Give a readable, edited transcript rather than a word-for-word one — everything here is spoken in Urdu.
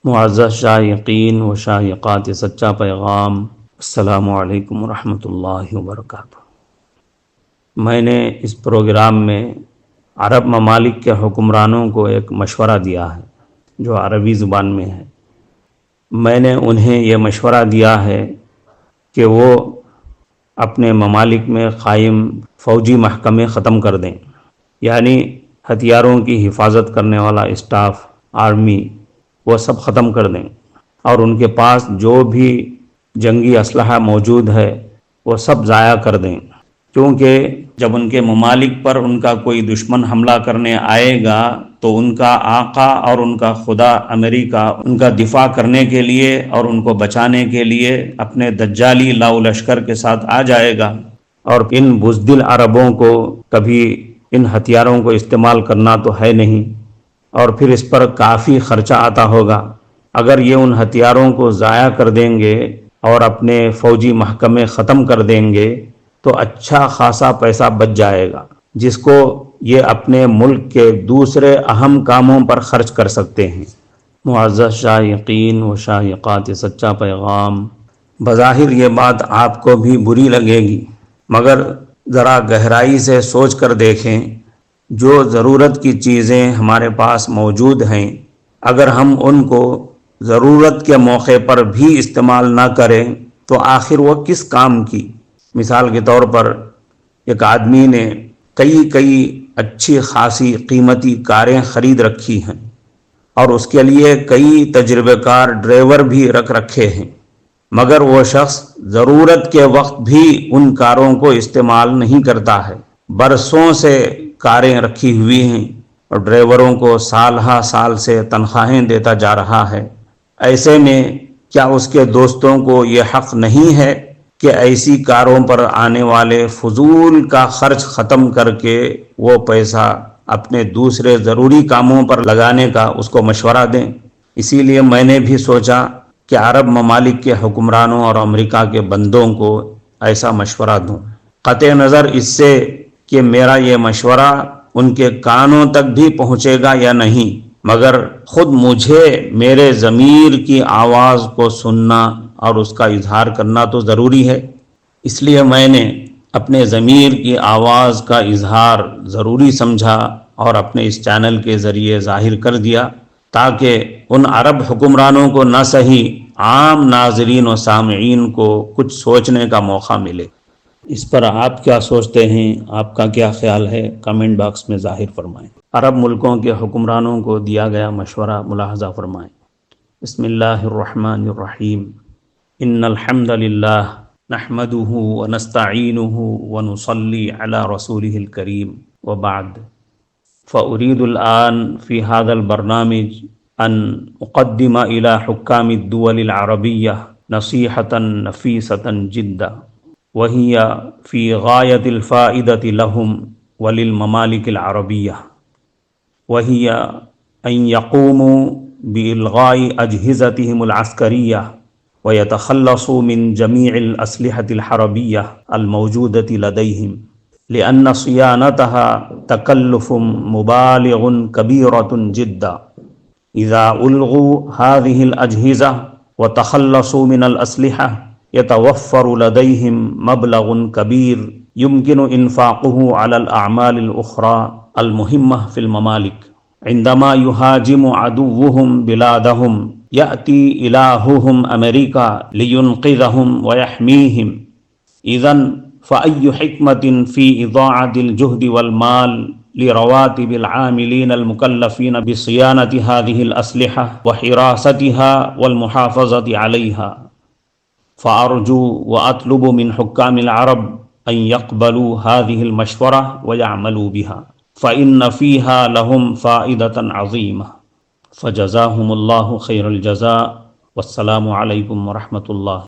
معزز شائقین و شائقات سچا پیغام، السلام علیکم ورحمۃ اللہ وبرکاتہ۔ میں نے اس پروگرام میں عرب ممالک کے حکمرانوں کو ایک مشورہ دیا ہے جو عربی زبان میں ہے۔ میں نے انہیں یہ مشورہ دیا ہے کہ وہ اپنے ممالک میں قائم فوجی محکمے ختم کر دیں، یعنی ہتھیاروں کی حفاظت کرنے والا اسٹاف، آرمی، وہ سب ختم کر دیں، اور ان کے پاس جو بھی جنگی اسلحہ موجود ہے وہ سب ضائع کر دیں، کیونکہ جب ان کے ممالک پر ان کا کوئی دشمن حملہ کرنے آئے گا تو ان کا آقا اور ان کا خدا امریکہ ان کا دفاع کرنے کے لیے اور ان کو بچانے کے لیے اپنے دجالی لاؤ لشکر کے ساتھ آ جائے گا، اور ان بزدل عربوں کو کبھی ان ہتھیاروں کو استعمال کرنا تو ہے نہیں، اور پھر اس پر کافی خرچہ آتا ہوگا۔ اگر یہ ان ہتھیاروں کو ضائع کر دیں گے اور اپنے فوجی محکمے ختم کر دیں گے تو اچھا خاصا پیسہ بچ جائے گا، جس کو یہ اپنے ملک کے دوسرے اہم کاموں پر خرچ کر سکتے ہیں۔ معزز شائقین و شائقات سچا پیغام، بظاہر یہ بات آپ کو بھی بری لگے گی، مگر ذرا گہرائی سے سوچ کر دیکھیں، جو ضرورت کی چیزیں ہمارے پاس موجود ہیں، اگر ہم ان کو ضرورت کے موقع پر بھی استعمال نہ کریں تو آخر وہ کس کام کی؟ مثال کے طور پر ایک آدمی نے کئی اچھی خاصی قیمتی کاریں خرید رکھی ہیں اور اس کے لیے کئی تجربہ کار ڈرائیور بھی رکھ رکھے ہیں، مگر وہ شخص ضرورت کے وقت بھی ان کاروں کو استعمال نہیں کرتا ہے۔ برسوں سے کاریں رکھی ہوئی ہیں اور ڈرائیوروں کو سال ہا سال سے تنخواہیں دیتا جا رہا ہے۔ ایسے میں کیا اس کے دوستوں کو یہ حق نہیں ہے کہ ایسی کاروں پر آنے والے فضول کا خرچ ختم کر کے وہ پیسہ اپنے دوسرے ضروری کاموں پر لگانے کا اس کو مشورہ دیں؟ اسی لیے میں نے بھی سوچا کہ عرب ممالک کے حکمرانوں اور امریکہ کے بندوں کو ایسا مشورہ دوں، قطع نظر اس سے کہ میرا یہ مشورہ ان کے کانوں تک بھی پہنچے گا یا نہیں، مگر خود مجھے میرے ضمیر کی آواز کو سننا اور اس کا اظہار کرنا تو ضروری ہے۔ اس لیے میں نے اپنے ضمیر کی آواز کا اظہار ضروری سمجھا اور اپنے اس چینل کے ذریعے ظاہر کر دیا، تاکہ ان عرب حکمرانوں کو نہ صحیح عام ناظرین و سامعین کو کچھ سوچنے کا موقع ملے۔ اس پر آپ کیا سوچتے ہیں؟ آپ کا کیا خیال ہے؟ کمنٹ باکس میں ظاہر فرمائیں۔ عرب ملکوں کے حکمرانوں کو دیا گیا مشورہ ملاحظہ فرمائیں۔ بسم اللہ الرحمن الرحیم، ان الحمد للہ نحمده ونستعینه ونصلی علی رسولہ الکریم، وبعد، فأريد الآن في هذا البرنامج أن أقدم إلى حكام الدول العربية نصيحة نفيسة جدا، وهي في غاية الفائدة لهم وللممالك العربية، وهي أن يقوموا بإلغاء أجهزتهم العسكرية ويتخلصوا من جميع الأسلحة الحربية الموجودة لديهم، لأن صيانتها تكلف مبالغ كبيرة جدا۔ إذا ألغوا هذه الأجهزة وتخلصوا من الأسلحة يتوفر لديهم مبلغ كبير يمكن إنفاقه على الأعمال الأخرى المهمة في الممالك۔ عندما يهاجم عدوهم بلادهم يأتي إلههم أمريكا لينقذهم ويحميهم، إذن فأي حكمة في إضاعة الجهد والمال لرواتب العاملين المكلفين بصيانة هذه الأسلحة وحراستها والمحافظة عليها؟ فأرجو وأطلب من حكام العرب أن يقبلوا هذه المشورة ويعملوا بها، فإن فيها لهم فائدة عظيمة۔ فجزاهم الله خير الجزاء، والسلام عليكم ورحمة الله۔